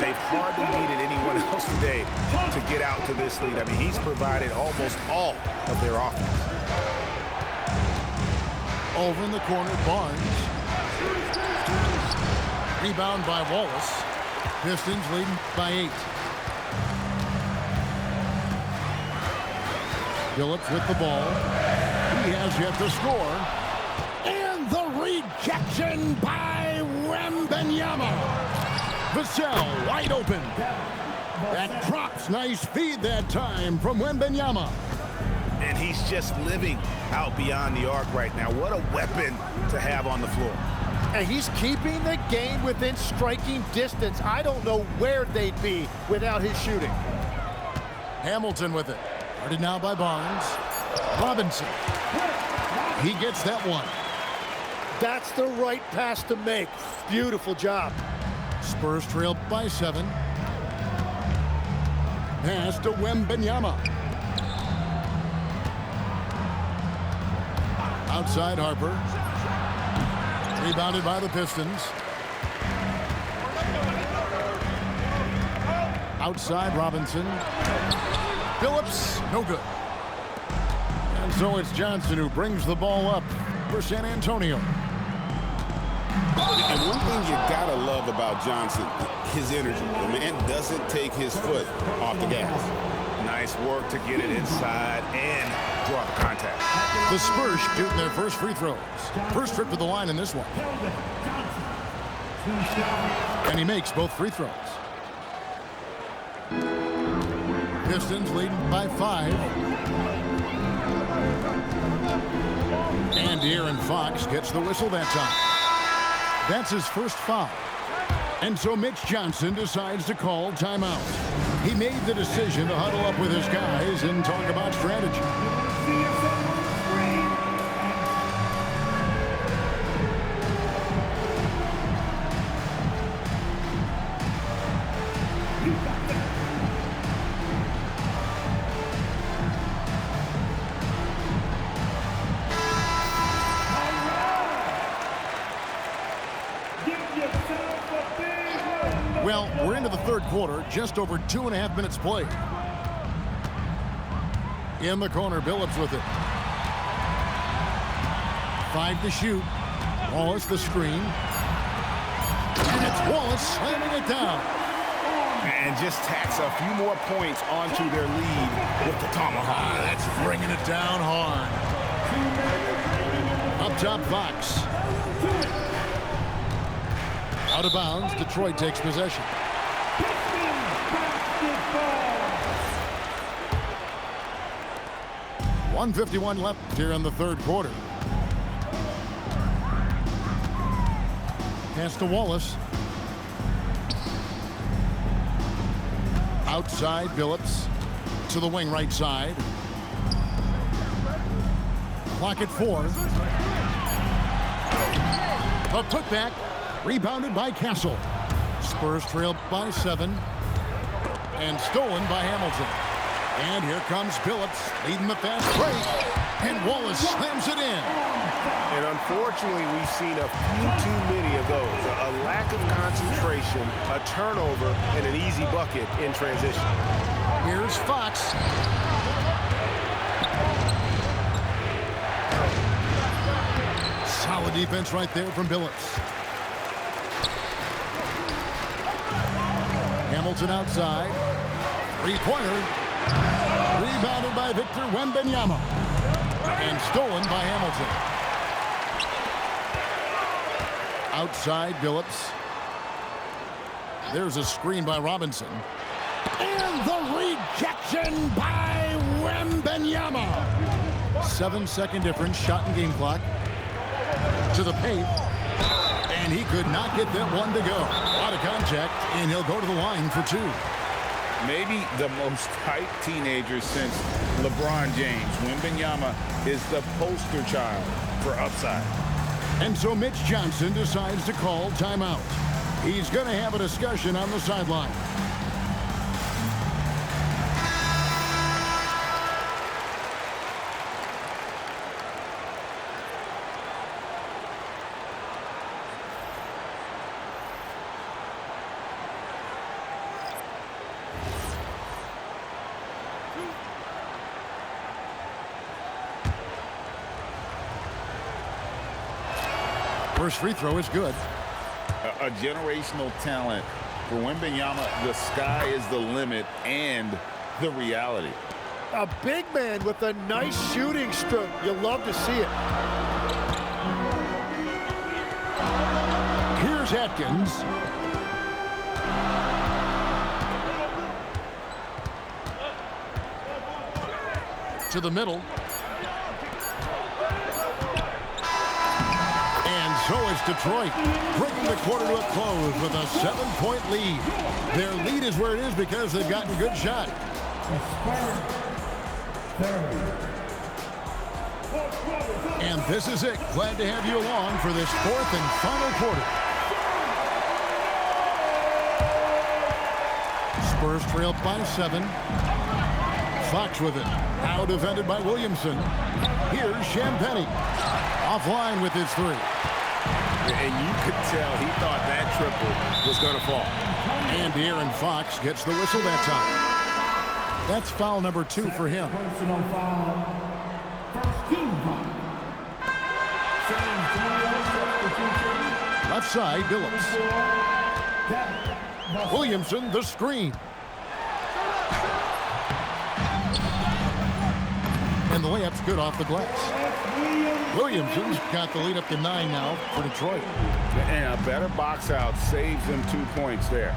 They've hardly needed anyone else today to get out to this lead. I mean, he's provided almost all of their offense. Over in the corner, Barnes. Rebound by Wallace. Pistons leading by 8. Phillips with the ball. He has yet to score. And the rejection by Wembanyama. Vassell wide open. That drops. Nice feed that time from Wembanyama. And he's just living out beyond the arc right now. What a weapon to have on the floor. And he's keeping the game within striking distance. I don't know where they'd be without his shooting. Hamilton with it. Guarded now by Barnes. Robinson. He gets that one. That's the right pass to make. Beautiful job. Spurs trail by 7. Pass to Wembanyama. Outside Harper. Rebounded by the Pistons. Outside Robinson. Phillips, no good. And so it's Johnson who brings the ball up for San Antonio. And one thing you gotta love about Johnson, his energy. The man doesn't take his foot off the gas. Nice work to get it inside and draw the contact. The Spurs shooting their first free throws. First trip to the line in this one. And he makes both free throws. Pistons leading by 5. And De'Aaron Fox gets the whistle that time. That's his first foul. And so Mitch Johnson decides to call timeout. He made the decision to huddle up with his guys and talk about strategy. Well, we're into the third quarter, just over 2.5 minutes played. In the corner, Phillips with it. 5 to shoot. Wallace the screen. And it's Wallace slamming it down. And just tacks a few more points onto their lead with the tomahawk. That's bringing it down hard. Up top, Fox. Out of bounds, Detroit takes possession. .151 left here in the third quarter. Pass to Wallace. Outside, Phillips to the wing right side. Clock at 4. A putback. Rebounded by Castle. Spurs trail by 7. And stolen by Hamilton. And here comes Phillips leading the fast break. And Wallace slams it in. And unfortunately, we've seen a few too many of those. A lack of concentration, a turnover, and an easy bucket in transition. Here's Fox. Solid defense right there from Phillips. Hamilton outside. Three-pointer. Rebounded by Victor Wembanyama. And stolen by Hamilton. Outside, Phillips. There's a screen by Robinson. And the rejection by Wembanyama. 7-second difference, shot and game clock. To the paint. And he could not get that one to go. Out of contact, and he'll go to the line for 2. Maybe the most hyped teenager since LeBron James. Wembanyama is the poster child for upside. And so Mitch Johnson decides to call timeout. He's going to have a discussion on the sideline. First free throw is good. A generational talent. For Wembanyama, the sky is the limit and the reality. A big man with a nice shooting stroke. You love to see it. Here's Atkins. To the middle. And so it's Detroit, bringing the quarter to a close with a 7-point lead. Their lead is where it is because they've gotten a good shot. And this is it. Glad to have you along for this fourth and final quarter. Spurs trailed by 7. Fox with it. Now defended by Williamson. Here's Champagnie. Offline with his 3. And you could tell he thought that triple was going to fall. And De'Aaron Fox gets the whistle that time. That's foul number 2 for him. Personal foul. First team foul. Left side, Billups. Williamson, the screen. And the layup's good off the glass. Williamson's got the lead up to 9 now for Detroit. And a better box out saves them 2 points there.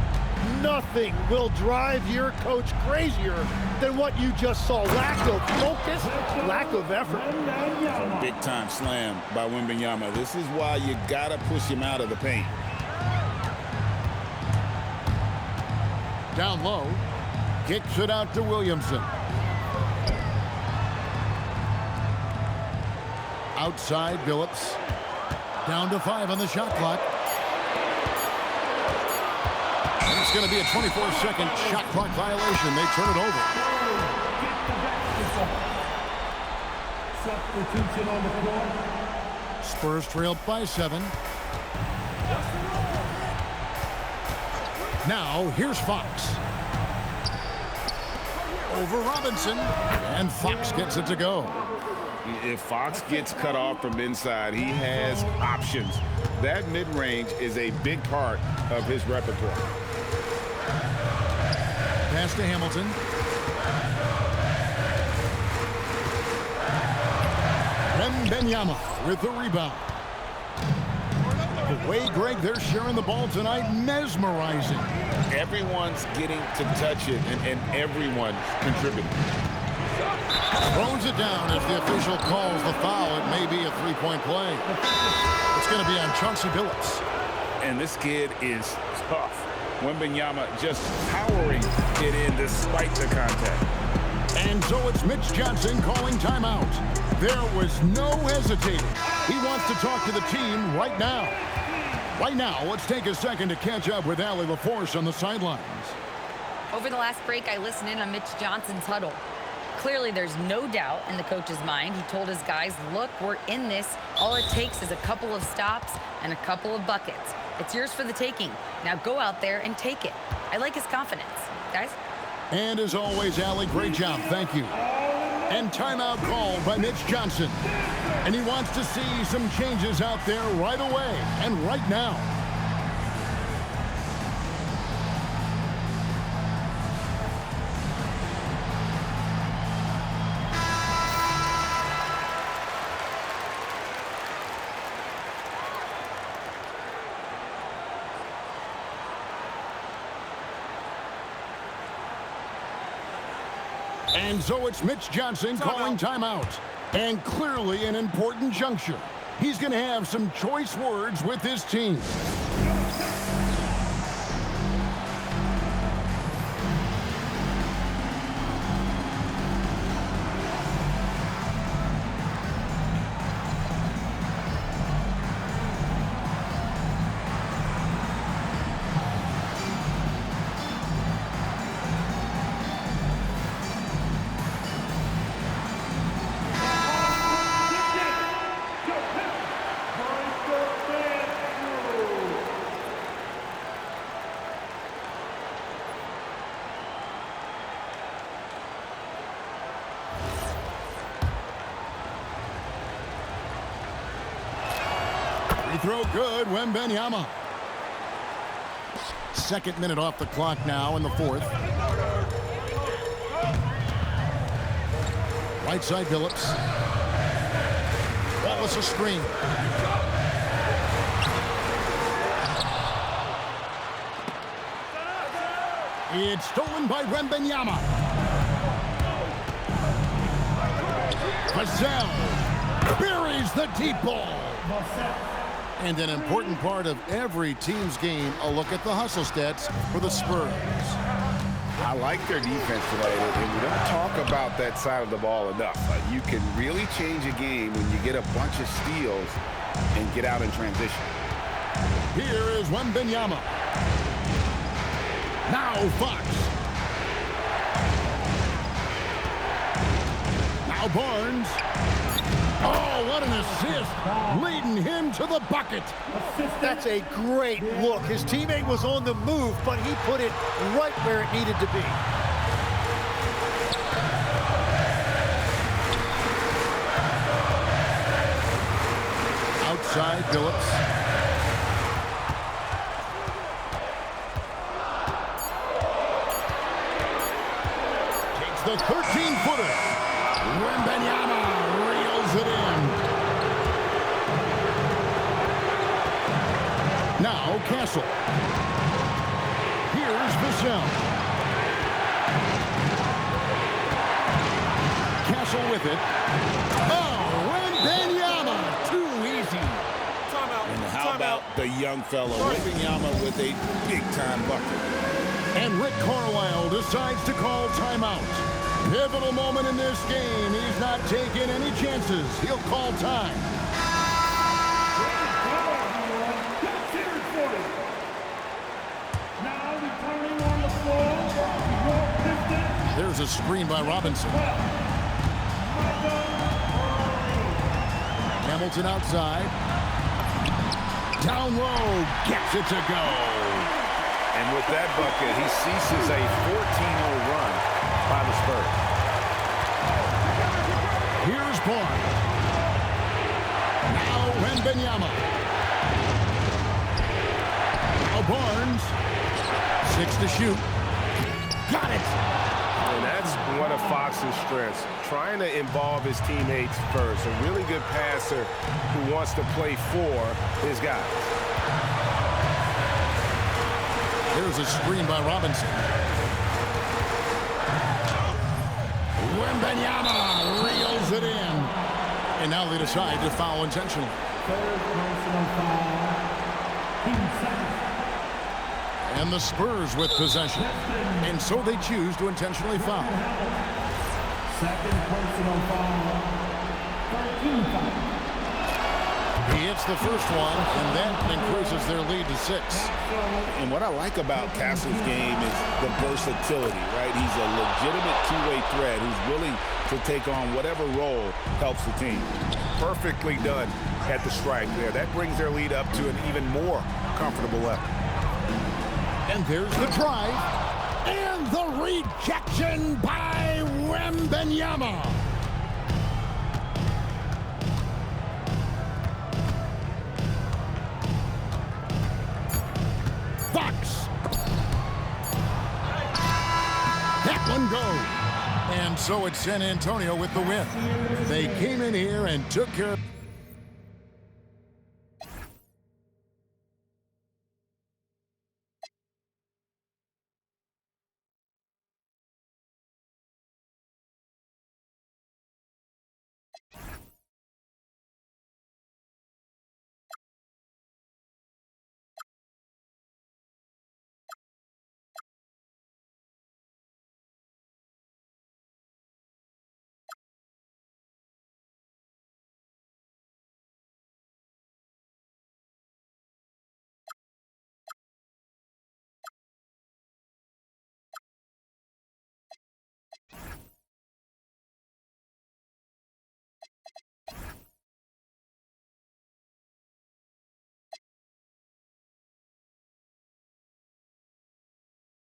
Nothing will drive your coach crazier than what you just saw. Lack of focus, lack of effort. A big-time slam by Wembanyama. This is why you got to push him out of the paint. Down low. Kicks it out to Williamson. Outside, Billups. Down to 5 on the shot clock. And it's going to be a 24-second shot clock violation. They turn it over. Substitution on the floor. Spurs trailed by 7. Now, here's Fox. Over Robinson. And Fox gets it to go. If Fox gets cut off from inside, he has options. That mid-range is a big part of his repertoire. Pass to Hamilton. Wembanyama with the rebound. The way, Greg, they're sharing the ball tonight, mesmerizing. Everyone's getting to touch it, and everyone contributing. Throws it down as the official calls the foul. It may be a 3-point play. It's going to be on Chauncey Billups. And this kid is tough. Wembanyama just powering it in despite the contact. And so it's Mitch Johnson calling timeout. There was no hesitating. He wants to talk to the team right now. Right now, let's take a second to catch up with Allie LaForce on the sidelines. Over the last break, I listened in on Mitch Johnson's huddle. Clearly, there's no doubt in the coach's mind. He told his guys, look, we're in this. All it takes is a couple of stops and a couple of buckets. It's yours for the taking. Now go out there and take it. I like his confidence. Guys? And as always, Allie, great job. Thank you. And timeout called by Mitch Johnson. And he wants to see some changes out there right away and right now. And so it's Mitch Johnson calling timeout. And clearly an important juncture. He's going to have some choice words with his team. Free throw good, Wembanyama. Second minute off the clock now in the fourth. Right side, Phillips. Wallace a screen. It's stolen by Wembanyama. Vassell buries the deep ball. And an important part of every team's game, a look at the hustle stats for the Spurs. I like their defense today, and we don't talk about that side of the ball enough. You can really change a game when you get a bunch of steals and get out in transition. Here is Wembanyama. Now Fox. Now Barnes. Oh, what an assist, leading him to the bucket. That's a great look. His teammate was on the move, but he put it right where it needed to be. Outside, Phillips. Takes the 13-footer. Wembanyama reels it in. Now Castle. Here's Vassell. Castle with it. Oh, Wembanyama, too easy. And how about the young fellow, Wembanyama, with a big-time bucket. And Rick Carlisle decides to call timeout. Pivotal moment in this game. He's not taking any chances. He'll call time. Now returning on the floor, your Pistons. There's a screen by Robinson. Hamilton outside. Down low. Gets it to go. And with that bucket, he ceases a 14-0 run by the Spurs. Here's Barnes. Now Wembanyama. Now Barnes. 6 to shoot. Got it. And that's one of Fox's strengths, trying to involve his teammates first. A really good passer who wants to play for his guys. There's a screen by Robinson. Wembanyama reels it in. And now they decide to foul intentionally. Third personal foul. Team second. And the Spurs with possession. And so they choose to intentionally foul. Second personal foul. 13 foul. He hits the first one, and that increases their lead to 6. And what I like about Castle's game is the versatility, right? He's a legitimate two-way threat who's willing to take on whatever role helps the team. Perfectly done at the stripe there. That brings their lead up to an even more comfortable level. And there's the drive. And the rejection by Wembanyama. Fox. That one goes. And so it's San Antonio with the win. They came in here and took care of